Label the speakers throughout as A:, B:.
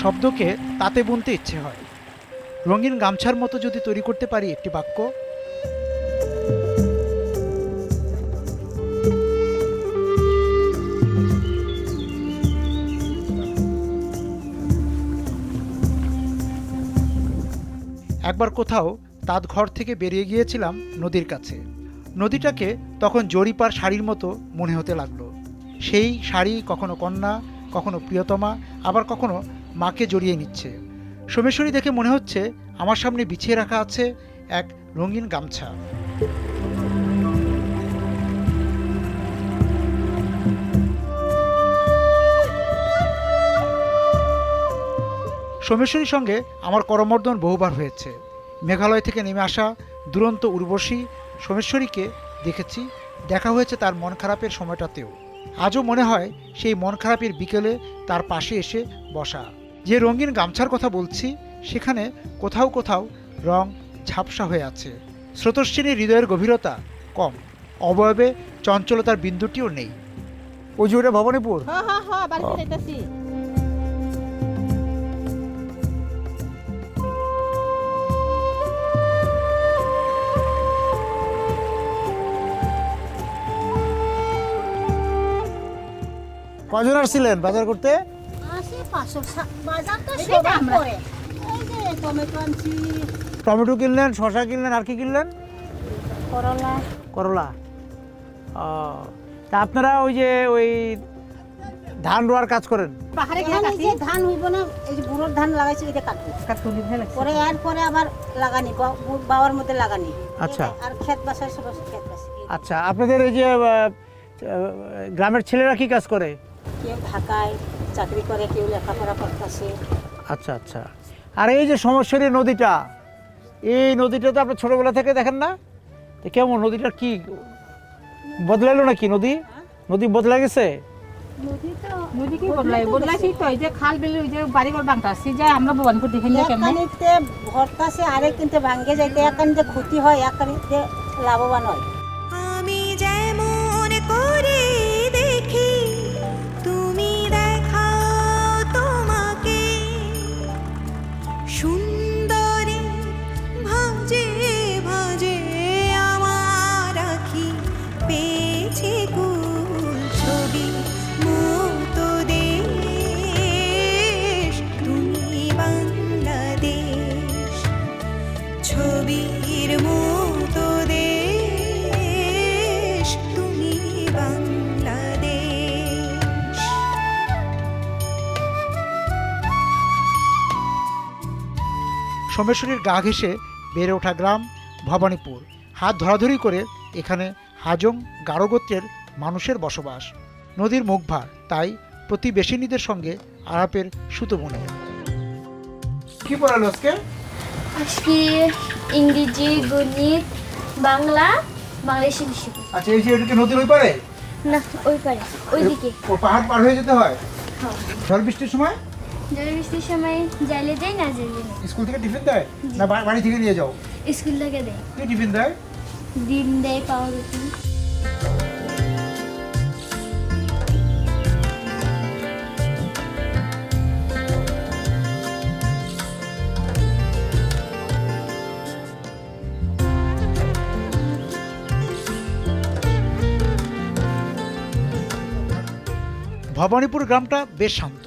A: শব্দকে তাতে বুনতে ইচ্ছে হয়। রঙিন গামছার মতো যদি তৈরি করতে পারি একটি বাক্য, একবার কোথাও তাঁত ঘর থেকে বেরিয়ে গিয়েছিলাম নদীর কাছে। নদীটাকে তখন জরিপার শাড়ির মতো মনে হতে লাগলো। সেই শাড়ি কখনো কন্যা, কখনো প্রিয়তমা, আবার কখনো মাকে জড়িয়ে নিচ্ছে। সোমেশ্বরী দেখে মনে হচ্ছে আমার সামনে বিছিয়ে রাখা আছে এক রঙিন গামছা। সোমেশ্বরীর সঙ্গে আমার করমর্দন বহুবার হয়েছে। মেঘালয় থেকে নেমে আসা দুরন্ত উর্বশী সোমেশ্বরীকে দেখেছি, দেখা হয়েছে তার মন খারাপের সময়টাতেও। আজও মনে হয় সেই মন খারাপের বিকেলে তার পাশে এসে বসা। যে রঙিন গামছার কথা বলছি সেখানে কোথাও কোথাও রং ঝাপসা হয়ে আছে। স্রোতস্বিনীর হৃদয়ের গভীরতা কম, অবয়বে চঞ্চলতার বিন্দুটিও নেই। ওই যে ওটা ভবানীপুর। কজন আসছিলেন বাজার করতে? টমেটো কিনলেন, শসা কিনলেন, আর কি কিনলেন? করলা। তা আপনারা ওই যে ওই ধান রোয়ার কাজ করেন?
B: ধান হইব না, এই যে বুড়োর ধান লাগাইছি এটা কাটবো পরে এরপরে আবার লাগানি বাবার মধ্যে লাগানি।
A: আচ্ছা,
B: আর ক্ষেত বাসায় সব ক্ষেত বাসি।
A: আচ্ছা, আপনাদের এই যে গ্রামের ছেলেরা কি কাজ করে?
B: কেউ ঢাকায় চাকরি করে, কেউ লেখাপড়া করতেছে।
A: আচ্ছা আচ্ছা। আর এই যে সোমেশ্বরী নদীটা, এই নদীটা তো আপনি ছোটবেলা থেকে দেখেন না? তো কেমন নদীটা, কি বদলাইলো নাকি? নদী বদলে গেছে?
C: নদী কি বদলাইছি তো, এই যে খাল বিল, ওই যে বাড়িঘর ভাঙতাছি যায়, আমরা ভবানীপুর দেখে নিয়ে কেমন
B: একানিতে ভরতাছে, আরেক কিনতে ভাঙ্গে যাইতে, একানিতে ক্ষতি হয়, একানিতে লাভবান হয়।
D: আমি যেমন করে দেখি তুমি দেখাও তোমাকে, সুন্দরী ভাজে ভাজে আমার আখি পেয়েছে কুল ছবি মতো দেশ, তুমি বাংলাদেশ, ছবির মতো দেশ, তুমি বাংলাদেশ।
A: সোমেশ্বরীর গা ঘেঁষে বেড়ে ওঠা গ্রাম ভবানীপুর। হাত ধরাধরি করে এখানে হাজং গারো গোত্রের মানুষের বসবাস। নদীর মুখভার, তাই প্রতিবেশিনীদের সঙ্গে আলাপের সুতো বুনে। কি পড়ালো আজকে?
E: আজকে ইংরেজি, গণিত, বাংলা, বাংলাদেশি বিষয়।
A: আচ্ছা, এই যে এদিকে নদীর ওই পারে
E: না, ওই পারে, ওইদিকে।
A: ও পাহাড় পার হয়ে যেতে হয় ঝড় বৃষ্টির সময়?
E: ঝড় বৃষ্টির সময় যাইলে যাই, না যাইলে না।
A: স্কুল থেকে টিফিন দেয় না বাড়ি থেকে নিয়ে যাও?
E: স্কুল থেকে দেয়।
A: কি টিফিন দেয়?
E: ডিম দেয়, পাউরুটি।
A: ভবানীপুর গ্রামটা বেশ শান্ত।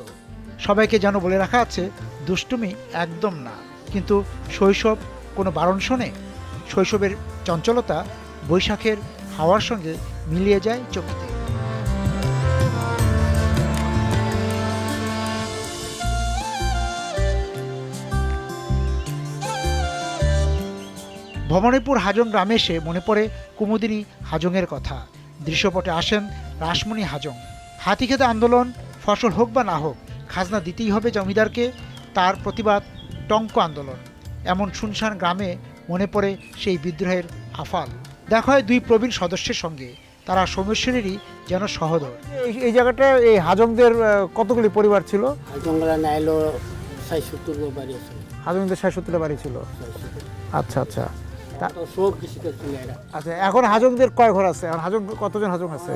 A: সবাইকে যেন বলে রাখা আছে দুষ্টুমি একদম না, কিন্তু শৈশব কোনো বারণ শোনে। শৈশবের চঞ্চলতা বৈশাখের হাওয়ার সঙ্গে মিলিয়ে যায় চোখে। ভবানীপুর হাজং গ্রামে এসে মনে পড়ে কুমুদিনী হাজংয়ের কথা। দৃশ্যপটে আসেন রাসমণি হাজং। হাতিখেতে আন্দোলন, ফসল হোক বা না হোক খাজনা দিতেই হবে জমিদারকে, তার প্রতিবাদ টঙ্ক আন্দোলন। এমন শুনশান গ্রামে মনে পড়ে সেই বিদ্রোহের আফাল। দেখা হয় দুই প্রবীণ সদস্যের সঙ্গে, তারা সোমেশ্বরীরই যেন সহোদর। এই জায়গাটা এই হাজংদের কতগুলি পরিবার ছিল? হাজংদের ৬৭টা বাড়ি ছিল। আচ্ছা আচ্ছা। আচ্ছা, এখন হাজংদের কয় ঘর আছে? এখন হাজং কতজন হাজং আছে?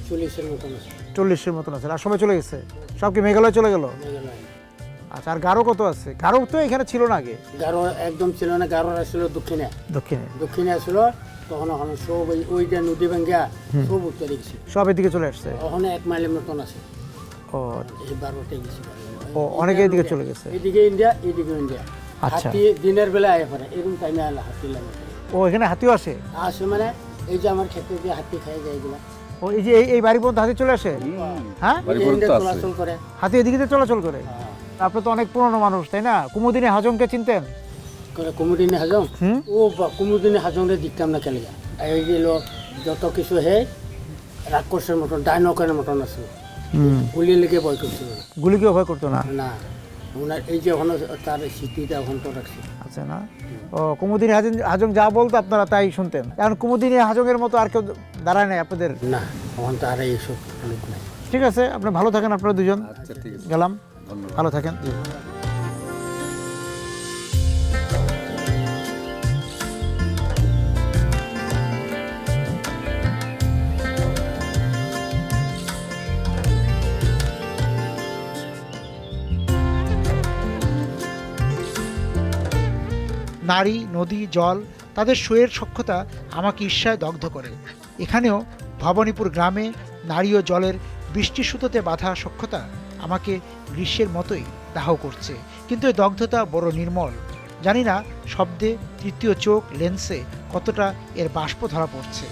F: 40-এর মতন আছে।
A: 40-এর মতন আছে। আর সবাই চলে গেছে? সব কি মেঘালয় চলে গেল? আচ্ছা, আর গারো কত আছে? গারো তো এখানে ছিল না আগে।
F: গারো একদম ছিল না, গারো আসছিল দক্ষিণে,
A: দক্ষিণে
F: দক্ষিণে আসছিল। তখন ওখানে সব ওইটা নদী ভাঙ্গা সব উত্তরে গেছে,
A: সব এদিকে চলে আসছে।
F: ওখানে 1 মাইলের মতন আছে।
A: ও
F: এই 12টা গেছে।
A: ও, অনেকে এদিকে চলে গেছে।
F: এদিকে ইন্ডিয়া, এদিকে ইন্ডিয়া।
A: আচ্ছা।
F: হাতি দিনের বেলা আয় পড়ে, এরকম টাইমে আলা হাতি লাগে।
A: ও, এখানে হাতিও আসে?
F: আসে মানে এই যে আমার ক্ষেত্রে দিয়ে হাতি খাই যায় এগুলা।
A: ও, এই যে এই বাড়ি পর্যন্ত হাতি চলে আসে? হ্যাঁ,
F: এই যে ইন্ডিয়া চলাচল করে।
A: হাতি এদিকে দিয়ে চলাচল করে? আপনি তো অনেক পুরনো মানুষ, তাই না? কুমুদিনী হাজংকে চিনতেন?
F: কুমুদিনী হাজং,
A: হুম।
F: ও কুমুদিনী হাজংরে দেখতাম না কেলে। এই যে যত কিছু হে রাক্ষসের মতন, ডাইনোকের মতন আছে। গুলি লেগে ভয় করছিল না।
A: গুলিকেও ভয় করতো না?
F: না, ওনার এই যে ওখানে তার স্মৃতিটা ওখান তো রাখছে।
A: আচ্ছা, না? ও, কুমুদিনী হাজং যা বলতো আপনারা তাই শুনতেন? এখন কুমুদিনী হাজংয়ের মতো আর কেউ দাঁড়ায় নাই আপনাদের?
F: না, ওখান তো আর এইসব লোক নাই।
A: ঠিক আছে, আপনি ভালো থাকেন, আপনারা দুজন।
G: আচ্ছা, ঠিক আছে,
A: গেলাম,
G: ধন্যবাদ।
A: ভালো থাকেন। জি। নারী, নদী, জল, তাদের শোয়ের সখ্যতা আমাকে ঈর্ষায় দগ্ধ করে। এখানেও ভবানীপুর গ্রামে নারী ও জলের বৃষ্টি সুতোতে বাঁধা সখ্যতা আমাকে গ্রীষ্মের মতোই দাহ করছে। কিন্তু এই দগ্ধতা বড় নির্মল। জানি না শব্দে তৃতীয় চোখ লেন্সে কতটা এর বাষ্প ধরা পড়ছে।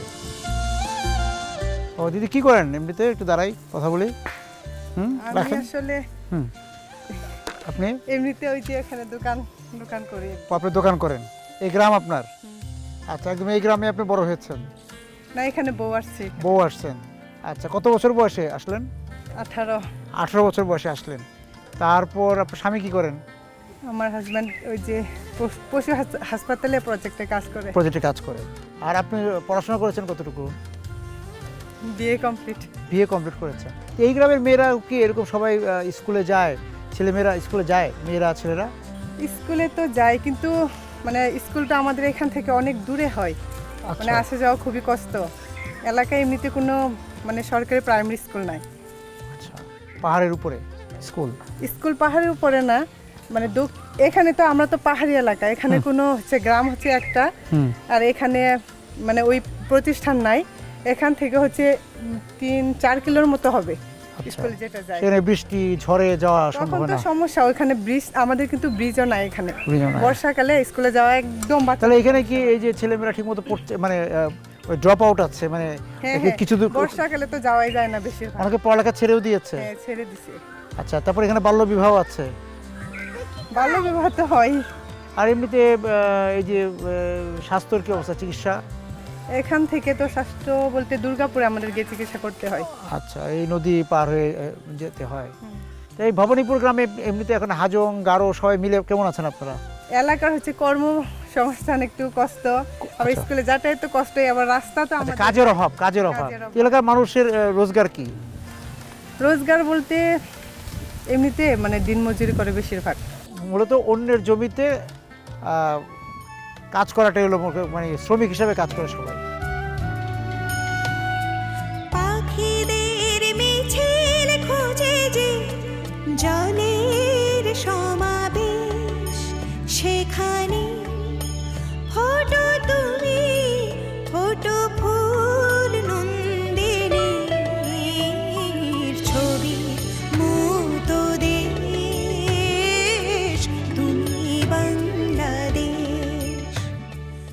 A: ও দিদি, কি করেন এমনিতে? একটু দাঁড়াই, কথা বলি।
H: আমি
A: রাখেন।
H: আসলে
A: হুম, আপনি
H: এমনিতে ওই যে এখানে দোকান করি।
A: আপনি দোকান করেন? এই গ্রাম আপনার? আচ্ছা, একদম এই গ্রামে আপনি বড় হয়েছেন?
H: না, এখানে বউ আসছে।
A: বউ আসছেন? আচ্ছা, কত বছর বয়সে আসলেন?
H: 18।
A: 18 বছর বয়সে আসলেন। তারপর আপনার স্বামী কি করেন?
H: আমার হাজব্যান্ড ওই যে পশু হাসপাতালে প্রজেক্টে কাজ করে।
A: প্রজেক্টে কাজ করে। আর আপনি পড়াশোনা করেছেন কতটুকু?
H: BA complete.
A: বিএ কমপ্লিট করেছেন। এই গ্রামের মেয়েরা কি এরকম সবাই স্কুলে যায়? ছেলেমেয়েরা স্কুলে যায়? মেয়েরা ছেলেরা
H: স্কুলে তো যায়, কিন্তু মানে স্কুলটা আমাদের এখান থেকে অনেক দূরে হয়, মানে আসা যাওয়া খুবই কষ্ট। এলাকায় এমনিতে কোনো মানে সরকারি প্রাইমারি স্কুল নাই।
A: আচ্ছা, পাহাড়ের উপরে স্কুল?
H: স্কুল পাহাড়ের উপরে না, মানে এখানে তো আমরা তো পাহাড়ি এলাকা, এখানে কোনো হচ্ছে গ্রাম হচ্ছে একটা, আর এখানে মানে ওই প্রতিষ্ঠান নাই। এখান থেকে হচ্ছে 3-4 কিলোর মতো হবে স্কুল যেটা যায়।
A: সেখানে বৃষ্টি ঝড়ে যাওয়া
H: তখন
A: সম্ভব
H: তো
A: না?
H: সমস্যা, ওখানে ব্রিজ, আমাদের কিন্তু ব্রিজও নাই এখানে।
A: ব্রিজও নাই।
H: বর্ষাকালে স্কুলে যাওয়া একদম বাচ্চা।
A: তাহলে এখানে কি এই যে ছেলেমেয়েরা ঠিকমতো পড়ছে, মানে ওই ড্রপ আউট আছে, মানে
H: হ্যাঁ,
A: কিছু দূর
H: বর্ষাকালে তো যাওয়াই যায় না বেশিরভাগ।
A: অনেকে পড়ালেখা ছেড়েও দিয়েছে?
H: হ্যাঁ, ছেড়ে দিছে।
A: আচ্ছা, তারপর এখানে বাল্য বিবাহ আছে?
H: বাল্য বিবাহ তো হয়।
A: আর এমনিতে এই যে স্বাস্থ্যের কি অবস্থা, চিকিৎসা?
H: এখান থেকে তো স্বাস্থ্য বলতে দুর্গাপুরে আমাদের গিয়ে চিকিৎসা করতে হয়।
A: আচ্ছা, এই নদী পার হয়ে যেতে হয়। তো এই ভবানীপুর গ্রামে এমনিতে এখন হাজং, গারো সবাই মিলে কেমন আছেন আপনারা?
H: এলাকার হচ্ছে কর্মসংস্থান একটু কষ্ট, আবার স্কুলে যাতায়াত কষ্ট, আবার রাস্তা তো
A: আচ্ছা,
H: আমাদের
A: কাজের অভাব। এলাকার মানুষের রোজগার কি?
H: রোজগার বলতে এমনিতে মানে দিনমজুরি করে বেশিরভাগ।
A: মূলত অন্যের জমিতে কাজ করাটাই হলো, মানে শ্রমিক হিসাবে কাজ করে সবাই।
D: পাখিদের মিছিল খুঁজে যে জলের সমাবেশ, সেখানে ফটো তুমি, ফটো ফুল নন্দিনীর ছবি, মুতো দেশ তুমি বাংলাদেশ।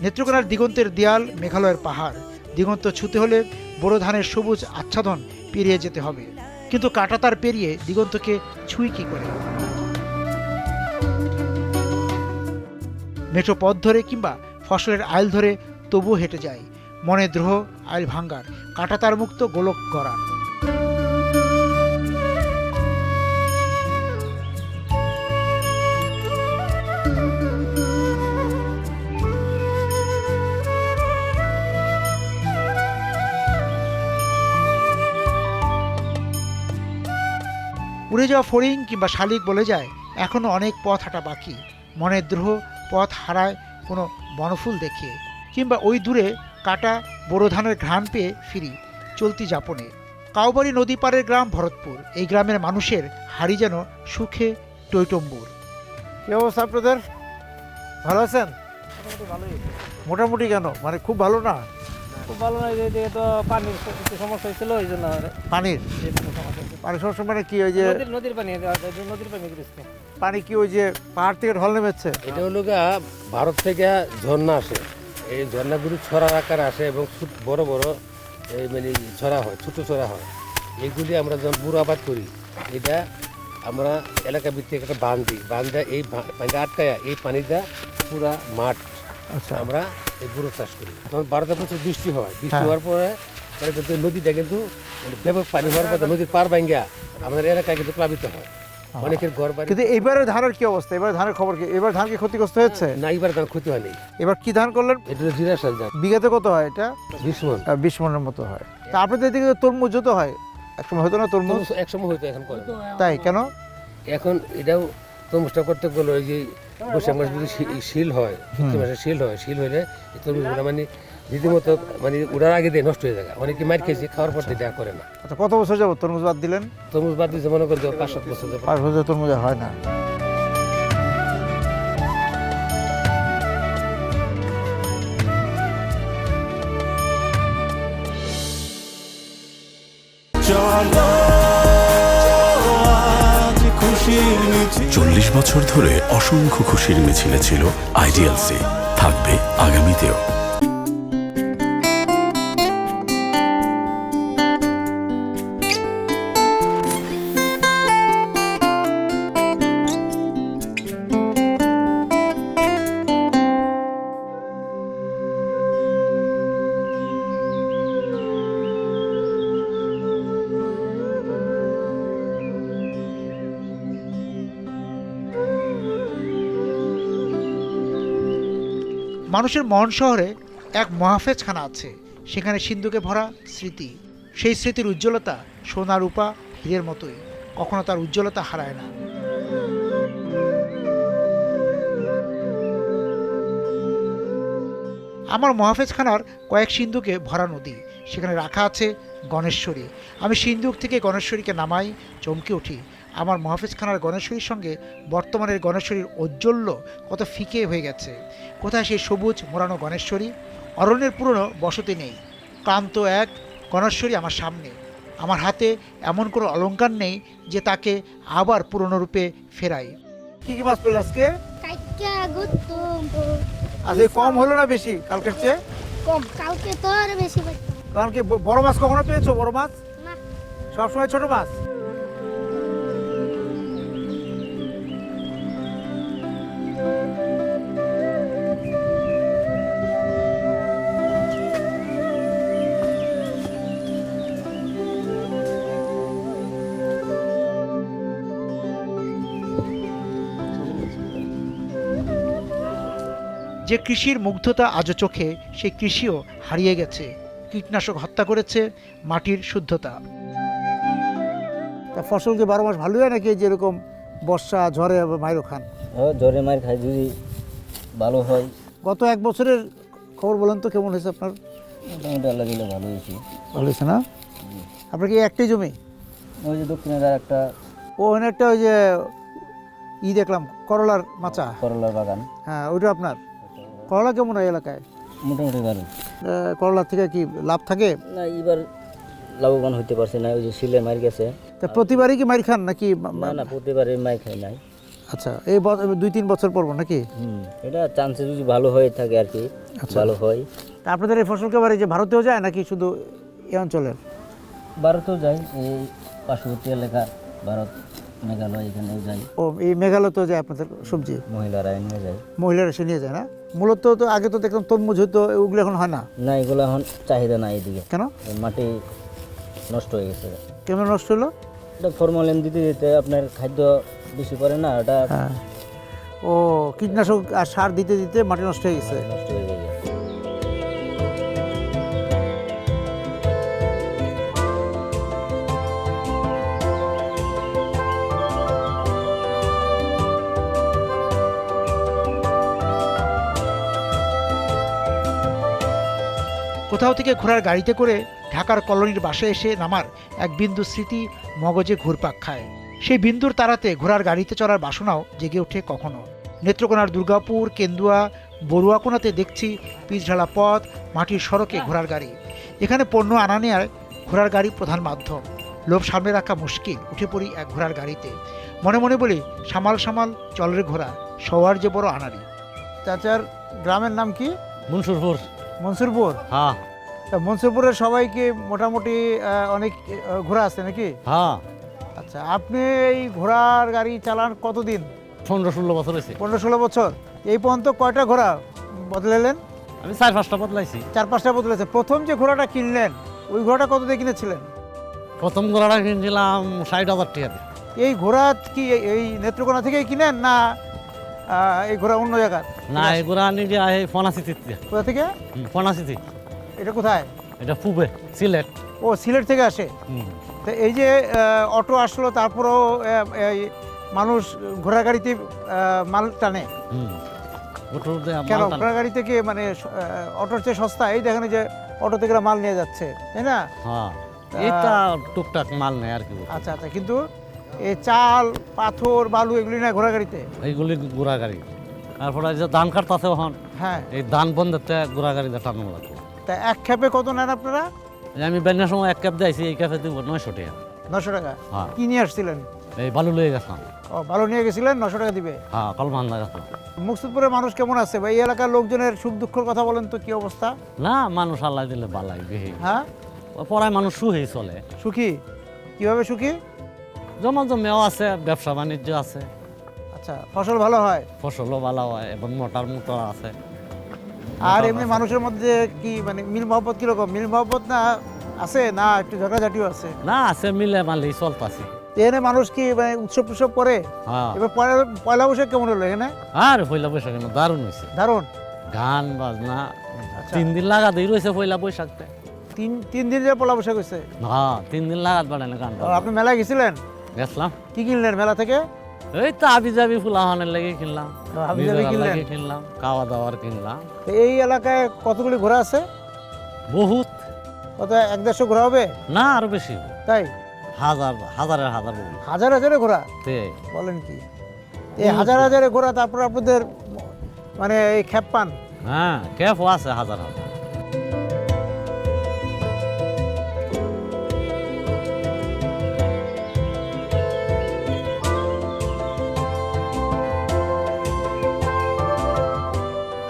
A: নেত্রকোনার দিগন্তের দেয়াল, মেঘালয়ের পাহাড়। দিগন্ত ছুতে হলে বোরো ধানের সবুজ আচ্ছাদন পেরিয়ে যেতে হবে, কিন্তু কাঁটাতার পেরিয়ে দিগন্তকে ছুঁই কি করে? মেঠো পথ ধরে কিংবা ফসলের আইল ধরে তবুও হেঁটে যায়, মনে দ্রোহ আইল ভাঙ্গার, কাঁটাতার মুক্ত গোলক গড়ার। উড়ে যাওয়া ফড়িং কিংবা শালিক বলে যায় এখনো অনেক পথ হাঁটা বাকি। মনের দ্রোহ পথ হারায় কোনো বনফুল দেখিয়ে, কিংবা ওই দূরে কাটা বোরো ধানের ঘ্রাণ পেয়ে ফিরি চলতি যাপনে। কাউবাড়ি নদী পাড়ের গ্রাম ভরতপুর। এই গ্রামের মানুষের হাড়ি যেন সুখে টইটম্বুর। কি অবস্থা আপনাদের? ভালো আছেন? মোটামুটি কেন, মানে খুব ভালো না?
G: খুব ভালো না, এদিকে তো পানির একটু সমস্যা হয়েছিল, এই জন্য
A: পানির পানির সমস্যা মানে কি, ওই যে
G: নদীর পানি গেছে।
A: পানি কি ওই যে পাহাড় থেকে ঢল নেমেছে?
I: এটা হলো গা ভারত থেকে ঝর্ণা আসে, এই ঝর্ণাগুলি ছড়ার আকারে আসে এবং বড় বড় এই মানে ছড়া হয়, ছোটো ছড়া হয়। এইগুলি আমরা যখন বুড়ো আবাদ করি, এটা আমরা এলাকা ভিত্তিক একটা বাঁধ দিই, বাঁধটা এই পানিটা আটকায়, এই পানিটা পুরা মাঠ
A: আচ্ছা,
I: আমরা এই বুড়ো চাষ করি। তখন 12টা বছর বৃষ্টি হয়, বৃষ্টি হওয়ার পরে পরে কিন্তু নদীটা কিন্তু ব্যাপক পানি হওয়ার পরে নদীর পার ভাঙ্গা আমাদের এলাকায় কিন্তু প্লাবিত হয়, অনেকের ঘর বাড়ি।
A: কিন্তু এবারে ধানের কি অবস্থা? এবার ধানের খবর কি? এবার ধান কি ক্ষতিগ্রস্ত হয়েছে?
I: না, এবার ধান ক্ষতি হয়নি।
A: এবার কি ধান করলেন?
I: এটা হলো জিরা শাল ধান,
A: বিঘাতে কত হয় এটা?
I: 20 মণ।
A: 20 মনের মতো হয়। তা আপনাদের এদিকে তো তরমুজও তো হয়, একসময় হতো না তরমুজ?
I: একসময় হয়তো, এখন করে না।
A: তাই কেন?
I: এখন এটাও তরমুজটা করতে গেলে ওই যে বৈশাখ মাস যদি শিল হয়, চৈত্র মাসে শিল হয়, শিল হলে এই তরমুজগুলো মানে রীতিমতো মানে উড়ার আগে দিয়ে নষ্ট হয়ে যায়। অনেকে মার খেয়েছে, খাওয়ার পর দিয়ে করে না।
A: আচ্ছা, কত বছর যাবো তরমুজ বাদ দিলেন?
I: তরমুজ বাদ দিয়েছে মনে করতে 5-7 বছর যাবত।
A: 5 বছর তরমুজ হয় না।
J: চলো আজ খুশির মিছিল।
K: 40 বছর ধরে অসংখ্য খুশির মিছিলে ছিল আইডিএলসি, থাকবে আগামীতেও।
A: মানুষের মন শহরে এক মহাফেজখানা আছে, সেখানে সিন্ধুকে ভরা স্মৃতি। সেই স্মৃতির উজ্জ্বলতা সোনা রূপা হীরের মতোই, কখনো তার উজ্জ্বলতা হারায় না। আমার মহাফেজখানার কয়েক সিন্ধুকে ভরা নদী, সেখানে রাখা আছে গণেশ্বরী। আমি সিন্ধুক থেকে গণেশ্বরীকে নামাই, চমকে উঠি। আমার মহাফেজখানার গণেশ্বরীর সঙ্গে বর্তমানের গণেশ্বরীর ঔজ্জ্বল্য কত ফিকে হয়ে গেছে। কোথায় সেই সবুজ মোড়ানো গণেশ্বরী? অরণ্যের পুরনো বসতি নেই, ক্লান্ত এক গণেশ্বরী আমার সামনে। আমার হাতে এমন কোনো অলংকার নেই যে তাকে আবার পুরনো রূপে ফেরাই। কি কি মাছ পেল আজকে? আজকে কম হলো না বেশি কালকের চেয়ে?
E: কম, কালকে তো আর বেশি পাইতাম।
A: কারণ কি বড় মাছ কখনো পেয়েছো? বড় মাছ
E: না।
A: সবসময় ছোট মাছ? যে কৃষির মুগ্ধতা আজও চোখে, সেই কৃষিও হারিয়ে গেছে। কীটনাশক হত্যা করেছে মাটির শুদ্ধতা। তা ফসল কি 12 মাস ভালো হয় নাকি যেরকম বর্ষা ঝড়ে মাইরও খান?
G: জ্বরে মার খাই যদি ভালো হয়।
A: গত 1 বছরের খবর বলেন তো, কেমন হয়েছে আপনার?
G: মোটামুটি আল্লাহ দিলে ভালো হয়েছে।
A: ভালো হয়েছে না? আপনার কি একটাই জমি?
G: ওই যে দক্ষিণের আর একটা
A: ও একটা ওই যে দেখলাম করলার মাচা,
G: করলার বাগান,
A: হ্যাঁ ওইটা আপনার। করলা কেমন হয় এলাকায়?
G: মোটামুটি ভালো।
A: করলা থেকে কি লাভ থাকে?
G: না, এবার লাভবান হইতে পারছে না, ওই যে শিলে মার গেছে।
A: তা প্রতিবারই কি মার খান নাকি?
G: না না, প্রতিবারে মার খাই নাই।
A: আচ্ছা, এই 2-3 বছর পর নাকি?
G: এটা চান্সে যদি ভালো হয়ে থাকে আর কি, ভালো হয়।
A: তা আপনাদের এই ফসল কেবারে যে ভারতেও যায় নাকি শুধু এই অঞ্চলের?
G: ভারতেও যায়, এই পার্শ্ববর্তী এলাকা ভারত, মেঘালয় এখানেও যায়।
A: ও, এই মেঘালয়তেও যায় আপনাদের সবজি?
G: মহিলারা নিয়ে যায়।
A: মহিলারা এসে নিয়ে যায় না? মূলত তো আগে তো দেখলাম তরমুজ হতো, ওগুলো এখন হয় না।
G: না, এগুলো এখন চাহিদা নাই এদিকে।
A: কেন?
G: মাটি নষ্ট হয়ে গেছে।
A: কেমন নষ্ট হলো?
G: এটা ফরমালিন দিতে দিতে আপনার খাদ্য বেশি পড়ে না, ওটা
A: হ্যাঁ, ও কীটনাশক আর সার দিতে দিতে মাটি নষ্ট হয়ে গেছে।
G: নষ্ট হয়ে যায়।
A: কোথাও থেকে ঘোড়ার গাড়িতে করে ঢাকার কলোনির বাসায় এসে নামার এক বিন্দু স্মৃতি মগজে ঘুরপাক খায়। সেই বিন্দুর তারাতে ঘোড়ার গাড়িতে চড়ার বাসনাও জেগে ওঠে কখনো। নেত্রকোনার দুর্গাপুর, কেন্দুয়া, বড়ুয়াকোনাতে দেখছি পিচঢালা পথ, মাটির সড়কে ঘোড়ার গাড়ি। এখানে পণ্য আনা নেয়ার ঘোড়ার গাড়ি প্রধান মাধ্যম। লোভ সামনে রাখা মুশকিল, উঠে পড়ি এক ঘোড়ার গাড়িতে। মনে মনে বলি, সামাল সামাল চলরে ঘোড়া, সবার যে বড় আনারি। চাচার গ্রামের নাম কি?
F: মনসুরপুর।
A: মনসুরপুর।
F: হ্যাঁ
A: তা মনসুরপুরের সবাইকে মোটামুটি অনেক ঘোড়া আছে নাকি?
F: হ্যাঁ,
A: আচ্ছা, আপনি এই ঘোড়ার গাড়ি চালান কতদিন?
F: 15-16 বছর হয়েছে।
A: 15-16 বছর। এই পর্যন্ত কয়টা ঘোড়া বদলালেন?
F: আমি 4-5টা বদলাইছি।
A: 4-5টা বদলেছে। প্রথম যে ঘোড়াটা কিনলেন ওই ঘোড়াটা কত দিয়ে কিনেছিলেন?
F: প্রথম ঘোড়াটা কিনছিলাম 60,000 টাকা দিয়ে।
A: এই ঘোড়া কি এই নেত্রকোনা থেকেই কিনেন না এই ঘোড়া অন্য জায়গার?
F: না, এই ঘোড়া নিজে এই ফনাসিতে।
A: কোথা থেকে?
F: ফনাসিতে।
A: এটা কোথায়?
F: এটা পুবে, সিলেট।
A: ও, সিলেট থেকে আসে। তো এই যে অটো আসলো, তারপরেও এই মানুষ ঘোড়া গাড়িতে মাল টানে কেন? ঘোড়া গাড়ি থেকে মানে অটোর চেয়ে সস্তা। এই দেখেন যে অটো থেকে মাল নিয়ে যাচ্ছে, তাই না?
F: হ্যাঁ, এটা টুকটাক মাল নেই আর কি।
A: আচ্ছা আচ্ছা, কিন্তু এই চাল, পাথর, বালু এগুলি না ঘোড়া গাড়িতে?
F: এইগুলি ঘোড়া গাড়ি। তারপরে যে ধান কাটতেছে ওখান,
A: হ্যাঁ,
F: এই ধান বন্ধতে ঘোড়া গাড়িতে টানো লাগবে।
A: তা এক খেপে কত নেন আপনারা?
F: আমি বেনার সময় এক ক্যাপ দিয়েছি, এই ক্যাপে দিব 900 টাকা।
A: 900 টাকা?
F: হ্যাঁ।
A: কি নিয়ে আসছিলেন?
F: এই বালু লয়ে গেছিলাম।
A: ও, বালু নিয়ে গেছিলেন, 900 টাকা দিবে?
F: হ্যাঁ, কলমান্দা গেছিলাম।
A: মুকসুদপুরের মানুষ কেমন আছে বা এই এলাকার লোকজনের সুখ দুঃখের কথা বলেন তো, কি অবস্থা?
F: না, মানুষ আল্লাহ দিলে বালাই বেশি।
A: হ্যাঁ,
F: পড়ায় মানুষ সুখী চলে।
A: সুখী? কিভাবে সুখী?
F: জমা জমেও আছে, ব্যবসা বাণিজ্য আছে।
A: আচ্ছা, ফসল ভালো হয়?
F: ফসলও ভালো হয় এবং মোটর আছে।
A: আর এমনি মানুষের মধ্যে কি মানে মিল মহব্বত কিরকম? মিল মহব্বত না আছে, না একটু ঝগড়াঝাটিও আছে?
F: না, আছে, মিলে মালেই চলতেছে।
A: এখানে মানুষ কি মানে উৎসব টুৎসব করে?
F: হ্যাঁ।
A: এবার পয়লা বৈশাখ কেমন হলো এখানে?
F: আর পয়লা বৈশাখ দারুণ হয়েছে।
A: দারুণ
F: গান বাজনা 3 দিন লাগা দিয়ে রয়েছে পয়লা বৈশাখতে।
A: তিন দিন যে পয়লা বৈশাখ হয়েছে?
F: হ্যাঁ, 3 দিন লাগাত বাড়ানো গান।
A: আপনি মেলায় গেছিলেন?
F: গেছিলাম।
A: কি কিনলেন মেলা থেকে?
F: এই তো আবি যাবি ফুলাহানের লেগে কিনলাম,
A: হাবিজাবি কিনলেন?
F: কিনলাম, খাওয়া দাওয়ার কিনলাম।
A: তো এই এলাকায় কতগুলি ঘোড়া আছে?
F: বহুত।
A: কত, 100-150 ঘোড়া হবে?
F: না, আরো বেশি।
A: তাই?
F: হাজারের
A: হাজার হাজারে ঘোড়া? বলেন কি? এই হাজার হাজারে ঘোড়া, তারপর আপনাদের মানে এই খেপ পান?
F: হ্যাঁ, খেপও আছে হাজার হাজার।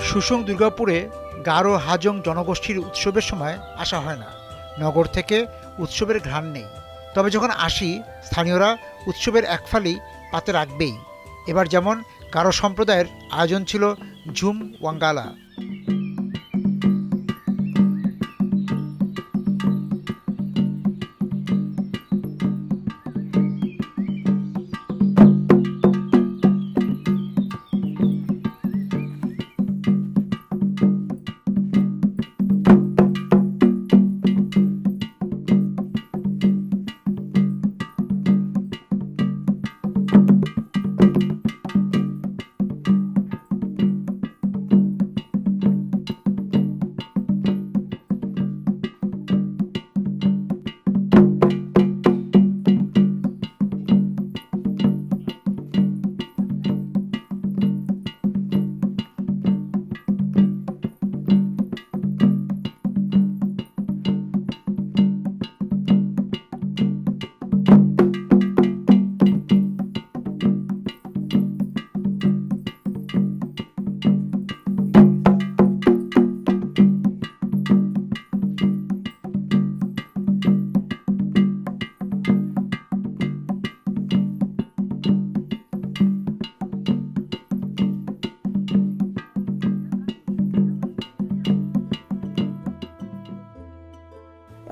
A: সুসং দুর্গাপুরে গারো হাজং জনগোষ্ঠীর উৎসবের সময় আসা হয় না। নগর থেকে উৎসবের ঘ্রাণ নেই। তবে যখন আসি, স্থানীয়রা উৎসবের এক ফালি পাতে রাখবেই। এবার যেমন গারো সম্প্রদায়ের আয়োজন ছিল ঝুম ওয়াঙ্গালা।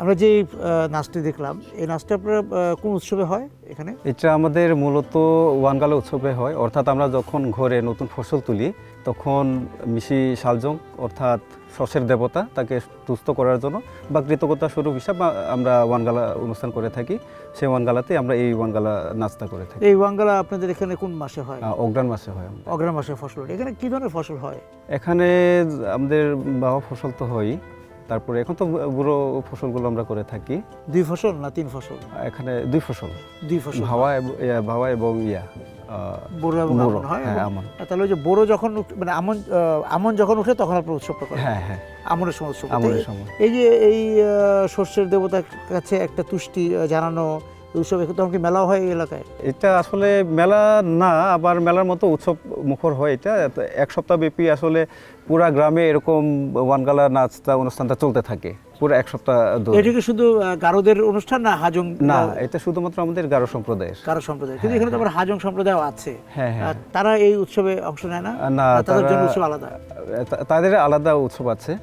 A: আমরা যে নাচটি দেখলাম, এই নাচটা আপনার কোন উৎসবে হয় এখানে?
L: এটা আমাদের মূলত ওয়ানগালা উৎসবে হয়। অর্থাৎ আমরা যখন ঘরে নতুন ফসল তুলি, তখন মিশি সালজং অর্থাৎ শস্যের দেবতা, তাকে তুষ্ট করার জন্য বা কৃতজ্ঞতা স্বরূপ হিসাবে আমরা ওয়ানগালা অনুষ্ঠান করে থাকি। সেই ওয়ানগালাতে আমরা এই ওয়ানগালা নাচটা করে থাকি।
A: এই ওয়ানগালা আপনাদের এখানে কোন মাসে হয়?
L: অগ্রহায়ণ মাসে হয়।
A: অগ্রহায়ণ মাসে ফসল। এখানে কি ধরনের ফসল হয়?
L: এখানে আমাদের বাবা ফসল তো হয়, তারপরে এখন তো বুড়ো ফসলগুলো আমরা করে থাকি।
A: 2 ফসল না 3 ফসল?
L: এখানে 2 ফসল,
A: 2 ফসল,
L: ভাওয়া এবং
A: বোরো এবং আমন হয়।
L: হ্যাঁ, আমন।
A: তাহলে ওই যে বোরো যখন মানে আমন যখন উঠে তখন আপনার উৎসবটা করেন?
L: হ্যাঁ হ্যাঁ,
A: আমনের সময় উৎসব।
L: আমনের সময়।
A: এই যে এই শস্যের দেবতার কাছে একটা তুষ্টি জানানো উৎসব, তখন কি মেলাও হয় এই এলাকায়?
L: এটা আসলে মেলা না, আবার মেলার মতো উৎসব মুখর হয়। এটা 1 সপ্তাহ ব্যাপী আসলে পুরা গ্রামে এরকম ওয়ানগালা নাচটা অনুষ্ঠানটা চলতে থাকে পুরো 1 সপ্তাহ ধরে।
A: এটা কি শুধু গারোদের অনুষ্ঠান না হাজং?
L: না, এটা শুধুমাত্র আমাদের গারো সম্প্রদায়ের।
A: গারো সম্প্রদায়, কিন্তু এখানে তো আবার হাজং সম্প্রদায় আছে।
L: হ্যাঁ হ্যাঁ,
A: তারা এই উৎসবে অংশ নেয় না?
L: না,
A: তাদের জন্য উৎসব আলাদা?
L: তাদের আলাদা উৎসব আছে।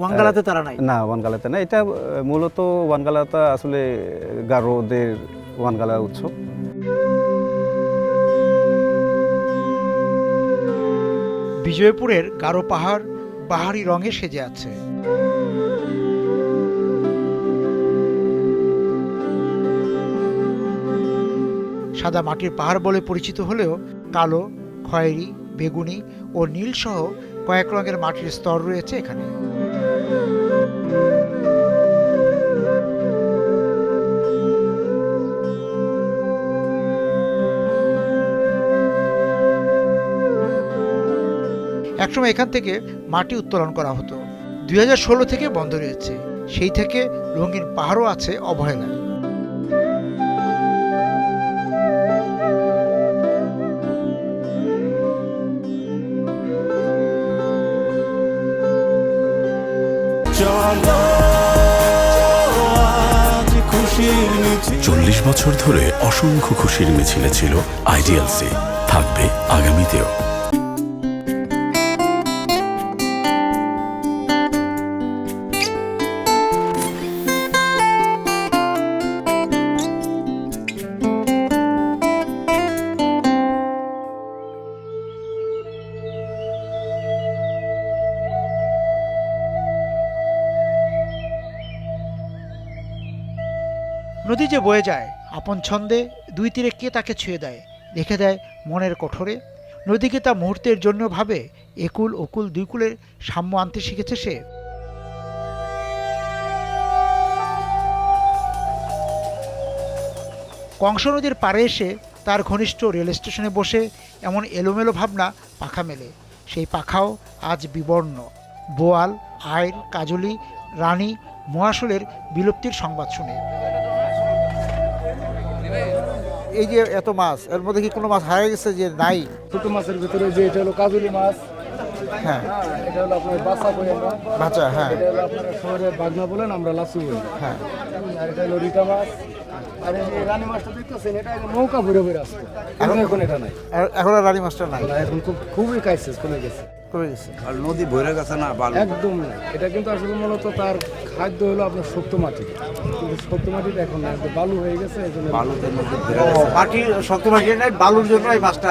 A: ওয়ানগালাতে তারা নাই?
L: না, ওয়ানগালাতে না। এটা মূলত ওয়ানগালাটা আসলে গারোদের ওয়ানগালা উৎসব।
A: বিজয়পুরের গারো পাহাড় বাহারি রঙে সেজে আছে। সাদা মাটির পাহাড় বলে পরিচিত হলেও কালো, খয়েরি, বেগুনি ও নীল সহ কয়েক রঙের মাটির স্তর রয়েছে এখানে। একসময় এখান থেকে মাটি উত্তোলন করা হতো। 2016 থেকে বন্ধ রয়েছে। সেই থেকে রঙিন পাহাড়ও আছে অবহেলায়।
J: চলো আজ খুশির মিছিল।
K: 40 বছর ধরে অসংখ্য খুশির মিছিলে ছিল আইডিএলসি, থাকবে আগামীতেও।
A: নদী যে বয়ে যায় আপন ছন্দে, 2 তীরে কে তাকে ছুঁয়ে দেয়, রেখে দেয় মনের কঠোরে। নদীকে তা মুহূর্তের জন্য ভাবে একুল ওকুল 2 কূলের সাম্য আনতে শিখেছে সে। কংস নদীর পাড়ে এসে তার ঘনিষ্ঠ রেল স্টেশনে বসে এমন এলোমেলো ভাবনা পাখা মেলে। সেই পাখাও আজ বিবর্ণ। বোয়াল, আইর, কাজলি, রানী, মহাশোলের বিলুপ্তির সংবাদ শুনে। এই যে এত মাছ, এর মধ্যে কি কোনো মাছ হারিয়ে গেছে যে নাই?
F: ছোট মাছের ভিতরে যে এটা হলো কাজলি মাছ,
A: হ্যাঁ,
F: এটা হলো আপনার বাচ্চা বলি আমরা,
A: বাচ্চা, হ্যাঁ,
F: এটা হলো আপনারা শহরে বাগনা বলেন, আমরা লাসু বলি,
A: হ্যাঁ।
F: আর এটা হলো রিটা মাছ। আর এই যে রানী মাছটা দেখতেছেন, এটা নৌকা ভরে ভরে আসতো, এখন এটা নাই।
A: এখন আর রানী মাছটা নাই?
F: এখন খুবই ক্রাইসিস, কমে গেছে।
M: আর নদী ভরে গেছে না, বালু
F: একদম না। এটা কিন্তু আসলে মূলত তার খাদ্য হলো আপনার শক্ত মাটি, কিন্তু শক্ত মাটিটা এখন না, বালু হয়ে গেছে, এই জন্য
M: বালুতে নদী ভরে গেছে।
A: মাটি শক্ত মাটি নাই, বালুর জন্য এই মাছটা।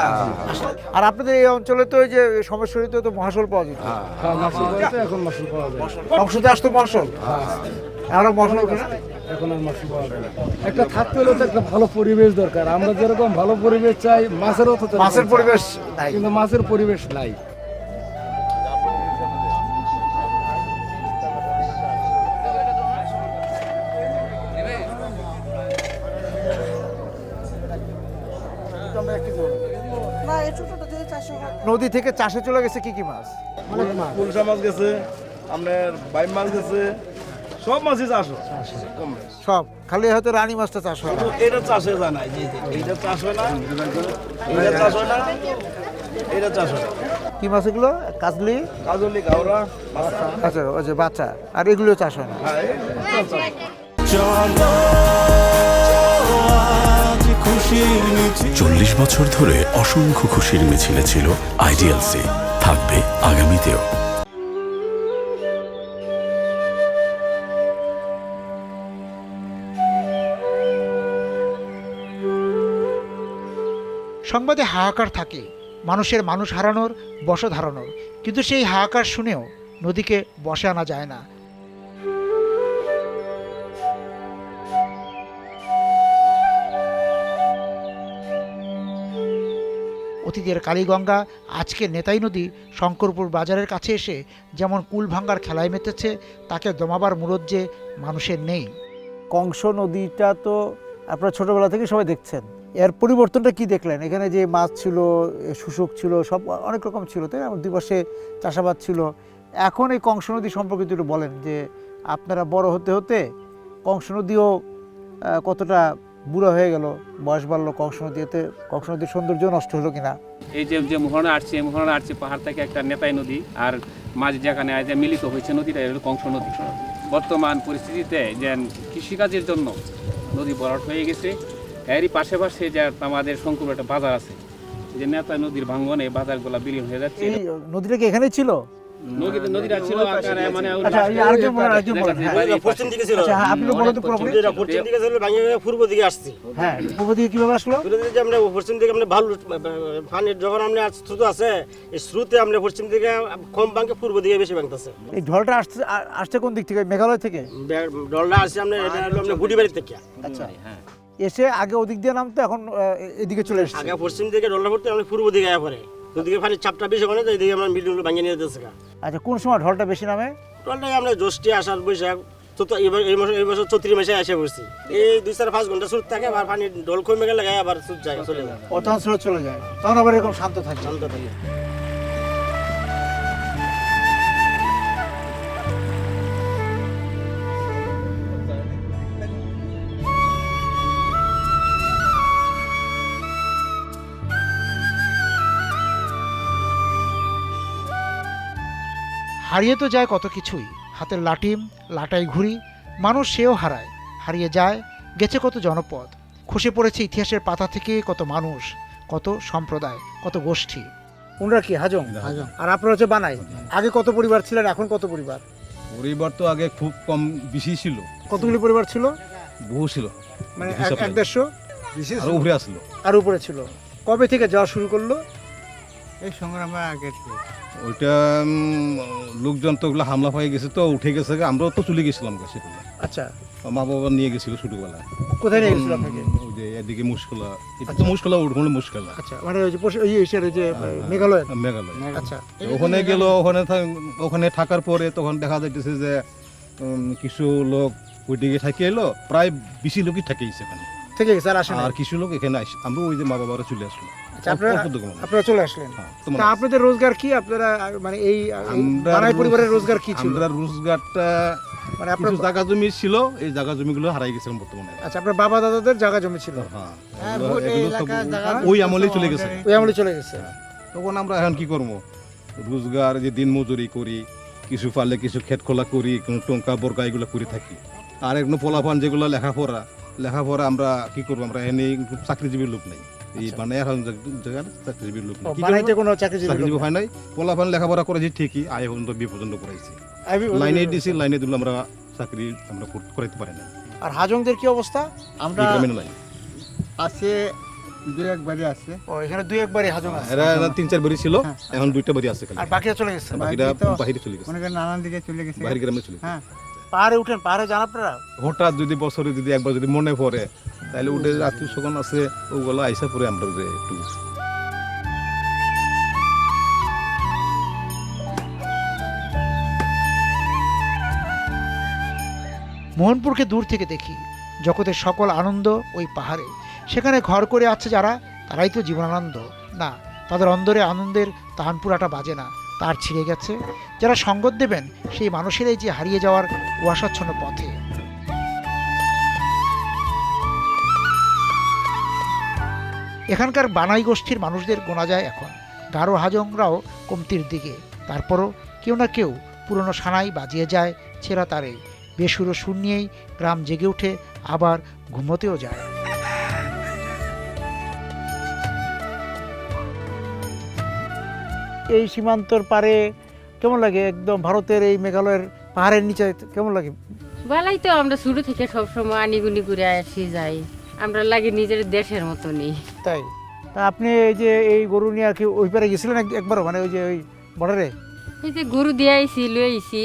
A: আর আপনাদের এই অঞ্চলে তো ওই যে সমস্যারিত তো মহাশোল পাওয়া যেত।
F: হ্যাঁ, মাছুল পাওয়া যায়, এখন মাছুল পাওয়া যায়।
A: অংশতে আসতো মহাশোল, এখন মহাশোল ওঠে না।
F: এখন আর মাছুল পাওয়া যায় না। একটা থাকতে হলে তো একটা ভালো পরিবেশ দরকার। আমরা যেরকম ভালো পরিবেশ চাই, মাছেরও তো
A: মাছের পরিবেশ নাই,
F: কিন্তু মাছের পরিবেশ নাই।
A: নদী থেকে চাষে চলে গেছে কি কি মাছ?
M: কুলসা মাছ গেছে, আপনার বাইম মাছ গেছে, সব মাছই চাষ হয়।
A: সব, খালি হয়তো রানী মাছটা চাষ হয় না।
M: এটা চাষে যায় না, এইটা চাষ হয় না, এটা চাষ হয় না, এটা চাষ হয় না।
A: কি মাছ এগুলো? কাজলি,
M: কাজলি, গাওরা,
A: আচ্ছা, ওই যে বাচ্চা, আর এগুলো চাষ হয় না।
J: চলো আজ খুশির মিছিল।
K: 40 বছর ধরে অসংখ্য খুশির মিছিলে ছিল আইডিএলসি, থাকবে আগামীতেও।
A: সংবাদে হাহাকার থাকে, মানুষের মানুষ হারানোর, বসত হারানোর, কিন্তু সেই হাহাকার শুনেও নদীকে বশে আনা যায় না। অতীতের কালীগঙ্গা আজকের নেতাই নদী শঙ্করপুর বাজারের কাছে এসে যেমন কুল ভাঙ্গার খেলায় মেতেছে, তাকে দমাবার মুরদ যে মানুষের নেই।
N: কংস নদীটা তো আপনারা ছোটবেলা থেকে সবাই দেখছেন, এর পরিবর্তনটা কি দেখলেন? এখানে যে মাছ ছিল, শুশুক ছিল, সব অনেক রকম ছিল, তাই না? দুই পাশে চাষাবাদ ছিল। এখন এই কংস নদী সম্পর্কে একটু বলেন যে আপনারা বড় হতে হতে কংস নদীও কতটা বুড়ো হয়ে গেল, বয়স বাড়লো কংস নদীতে, কংস নদীর সৌন্দর্য নষ্ট হলো কিনা?
O: এই যে মোহনা আসছে পাহাড় থেকে একটা নেতাই নদী, আর মাঝ যেখানে যে মিলিত হয়েছে নদীটা হলো কংস নদী। বর্তমান পরিস্থিতিতে যে কৃষিকাজের জন্য নদী ভরাট হয়ে গেছে, এরই পাশে যে আমাদের শঙ্করপুর একটা বাজার আছে, যে নেতাই নদীর ভাঙ্গনে বাজারগুলো বিলীন হয়ে যাচ্ছে।
N: এই নদীটা কি এখানে ছিল?
O: নদীটা ছিল আকারে মানে
M: পশ্চিম দিকে ছিল।
N: আচ্ছা, আপনি বলেন তো পুরোপুরি।
M: পশ্চিম দিকে ছিল, ভাঙে পূর্ব দিকে আসছে।
N: হ্যাঁ, পূর্ব দিকে কিভাবে আসলো?
M: পূর্ব দিকে আমরা পশ্চিম দিকে আমরা ভালো পানির যখন আমরা স্রোত আছে, এই স্রোতে আমরা পশ্চিম দিকে কম ভাঙে, পূর্ব দিকে বেশি ভাঙতেছে।
N: এই ঢলটা আসছে কোন দিক থেকে? মেঘালয় থেকে?
M: ডলটা আসছে আমরা গুডিবাড়ি থেকে।
N: আচ্ছা, এসে আগে ওদিক দিয়ে নামতো, এখন এদিকে চলে এসেছে।
M: আগে পশ্চিম দিকে ডলটা পড়তে আমরা পূর্ব দিকে আয়া পড়ে, ওদিকে পানির চাপটা বেশি ওখানে, এইদিকে আমরা মিডিয়ামগুলো ভাঙিয়ে নিয়ে যেতেছে।
N: আচ্ছা, কোন সময় ঢলটা বেশি নামে?
M: ঢলটাই আমরা জ্যৈষ্ঠী, আষাঢ়, বৈশাখ, এই বছর চৈত্র মাসে এসে পড়ছি। এই 2-4-5 ঘন্টা স্রোত থাকে, আবার পানি ঢল কমে গেলে আবার স্রোত যায়, চলে যায়,
N: তখন স্রোত চলে যায়, তখন আবার এরকম শান্ত থাকে।
A: হারিয়ে তো যায় কত কিছুই, হাতের লাটিম, লাটাই ঘুড়ি, মানুষ সেও হারায়, হারিয়ে যায়, গেছে কত জনপদ, খসে পড়েছে ইতিহাসের পাতা থেকে কত মানুষ, কত সম্প্রদায়, কত গোষ্ঠী।
N: ওনারা কি হাজং? আর আপনারা হচ্ছে বানাই। আগে কত পরিবার ছিলেন, এখন কত পরিবার?
P: পরিবার তো আগে খুব কম, বেশি ছিল।
N: কতগুলি পরিবার ছিল?
P: বহু ছিল,
N: মানে 100-150
P: আর উপরে আসলো,
N: আর উপরে ছিল। কবে থেকে যাওয়া শুরু করলো?
Q: এই সংগ্রামের আগে থেকে।
P: ওইটা লোকজন তো ওগুলো হামলা হয়ে গেছে, তো উঠে গেছে, আমরাও তো চলে গেছিলাম সেখানে।
N: আচ্ছা,
P: মা বাবা নিয়ে গেছিল ছোটবেলায়।
N: কোথায় নিয়ে গেছিল আপনাকে?
P: ওই যে এদিকে মুশকিলা, এটা তো মুশকিলা, ওখানে মুশকিলা।
N: আচ্ছা, মানে ওই যে মেঘালয়।
P: মেঘালয়।
N: আচ্ছা,
P: ওখানে গেল, ওখানে থাকার পরে তখন দেখা যাইতেছে যে কিছু লোক ওইদিকে থাকি এলো, প্রায় বেশি লোকই থাকেছে এখানে,
N: থেকে গেছে, আর
P: কিছু লোক এখানে আসে। আমরা ওই যে মা বাবারা চলে আসলো।
N: আপনারা চলে আসলেন। তা আপনাদের রোজগার কি? আপনারা মানে এই বানাই পরিবারের রোজগার কি ছিল?
P: আমরা রোজগারটা মানে আপনার জায়গা জমি ছিল, এই জায়গা জমিগুলো হারাই গেছে বর্তমানে।
N: আচ্ছা, আপনার বাবা দাদাদের জায়গা জমি ছিল?
P: হ্যাঁ, ওই আমলে চলে গেছে।
N: ওই আমলে চলে গেছে।
P: তখন আমরা এখন কি করবো? রোজগার যে দিন মজুরি করি, কিছু পারলে কিছু ক্ষেত খোলা করি, কোনো টঙ্কা বর্গা এগুলো করে থাকি। আর এগুলো পোলাপান যেগুলো লেখাপড়া আমরা কি করবো? আমরা এনে চাকরিজীবীর লোক নাই, এই বানায় চাকরিজীবীর লোক চাকরিজীবী হয় নাই। পোলাপান লেখাপড়া করেছি ঠিকই, আয় পর্যন্ত বিয়ে পর্যন্ত করাইছি, লাইনে দিছি, লাইনে দিলে আমরা চাকরি আমরা করাইতে পারি না।
N: আর হাজংদের কি অবস্থা? আমরা
Q: আছে 2-1 বাড়ি আছে।
N: ও, এখানে 2-1 বাড়ি হাজং আছে।
P: এরা 3-4 বাড়ি ছিল, এখন 2টা বাড়ি আছে,
N: আর বাকিরা চলে গেছে।
P: বাকিরা বাইরে চলে গেছে,
Q: অনেকে নানান দিকে চলে গেছে,
P: বাইরে গ্রামে চলে গেছে।
Q: হ্যাঁ,
N: পাহাড়ে উঠেন? পাহাড়ে যান আপনারা?
P: হঠাৎ যদি বছরে যদি একবার যদি মনে পড়ে, তাহলে উঠে আত্মীয় স্বজন আছে, ওগুলো আইসা পরে আমরা যে একটু।
A: মোহনপুরকে দূর থেকে দেখি, জগতের সকল আনন্দ ওই পাহাড়ে। সেখানে ঘর করে আছে যারা, তারাই তো জীবনানন্দ না, তাদের অন্দরে আনন্দের তানপুরাটা বাজে না, তার ছিঁড়ে গেছে। যারা সঙ্গত দেবেন সেই মানুষেরাই যে হারিয়ে যাওয়ার কুয়াশাচ্ছন্ন পথে। এখানকার বানাই গোষ্ঠীর মানুষদের গোনা যায় এখন, গারো হাজংরাও কমতির দিকে। তারপরও কেউ না কেউ পুরনো সানাই বাজিয়ে যায় ছেঁড়া তারে, বেসুরো সুর নিয়েই গ্রাম জেগে উঠে, আবার ঘুমোতেও যায়।
N: এই সীমান্তর পারে কেমন লাগে? একদম ভারতের এই মেঘালয়ের পাহাড়ের নিচে কেমন লাগে?
C: বেলাই তো আমরা শুরু থেকে সবসময় আনিগুনি করে আসি যাই, আমরা লাগে নিজের দেশের মতনই।
N: তাই? তা আপনি এই যে এই গরু নিয়ে আর কি ওই পারে গেছিলেন একবারও? মানে ওই যে ওই বর্ডারে
C: এই যে গরু দিয়ে আইছি, লয়ে আইছি।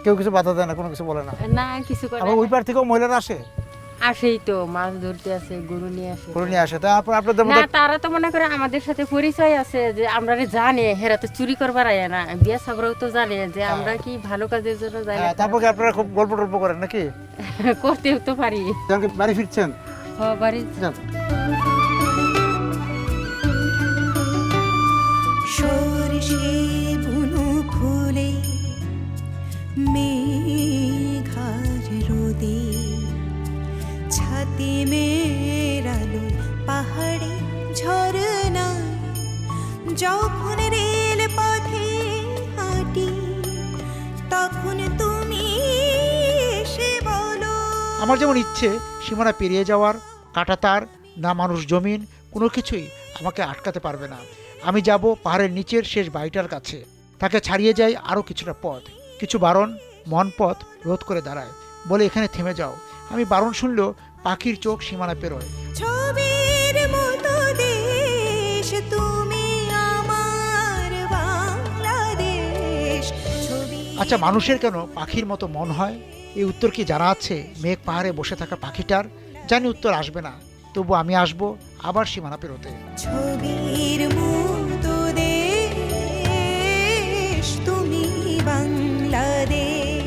N: কেউ কিছু বাধা দেয় না, কোনো কিছু বলে না?
C: না, কিছু করে
N: আবার ওই পার থেকেও মহিলারা আসে?
R: আসেই তো মাছ ধরতে আসে, গরু নিয়ে আসে।
N: করে নিয়ে আসে তা আপনাদের
R: না
N: মধ্যে
R: তারা তো মনে করে আমাদের সাথে পরিচয় আছে যে আমরা জানে হেরা তো চুরি করবার আয় না, বিয়া সাগরেও তো জানে যে আমরা কি ভালো কাজের জন্য যাই না।
N: হ্যাঁ, তারপর কি আপনারা খুব গল্প টল্প করেন নাকি?
R: করতেও তো পারি।
N: যখন কি বাড়ি ফিরছেন?
R: বাড়ি
N: যান।
D: সরষে বুনো ফুলে মেঘার রোদে ছাতি মেরালো পাহাড়ে ঝরনা, যখন রেল পথে হাঁটি তখন তুমি এসে বলো।
A: আমার যেমন ইচ্ছে সীমানা পেরিয়ে যাওয়ার, কাঁটাতার না মানুষ জমিন কোনো কিছুই আমাকে আটকাতে পারবে না। আমি যাব পাহাড়ের নিচের শেষ বাড়িটার কাছে, তাকে ছাড়িয়ে যাই আরও কিছুটা পথ। কিছু বারণ মন পথ রোধ করে দাঁড়ায়, বলে এখানে থেমে যাও। আমি বারণ শুনলেও পাখির চোখ সীমানা পেরোয়।
D: ছবির মতো দেশ তুমি আমার বাংলাদেশ।
A: আচ্ছা, মানুষের কেন পাখির মতো মন হয়? এই উত্তর কি জানা আছে মেঘ পাহাড়ে বসে থাকা পাখিটার? জানি উত্তর আসবে না, তবু আমি আসবো আবার সীমানা পেরোতে।
D: ছবির মতো দেশ তুমি বাংলাদেশ।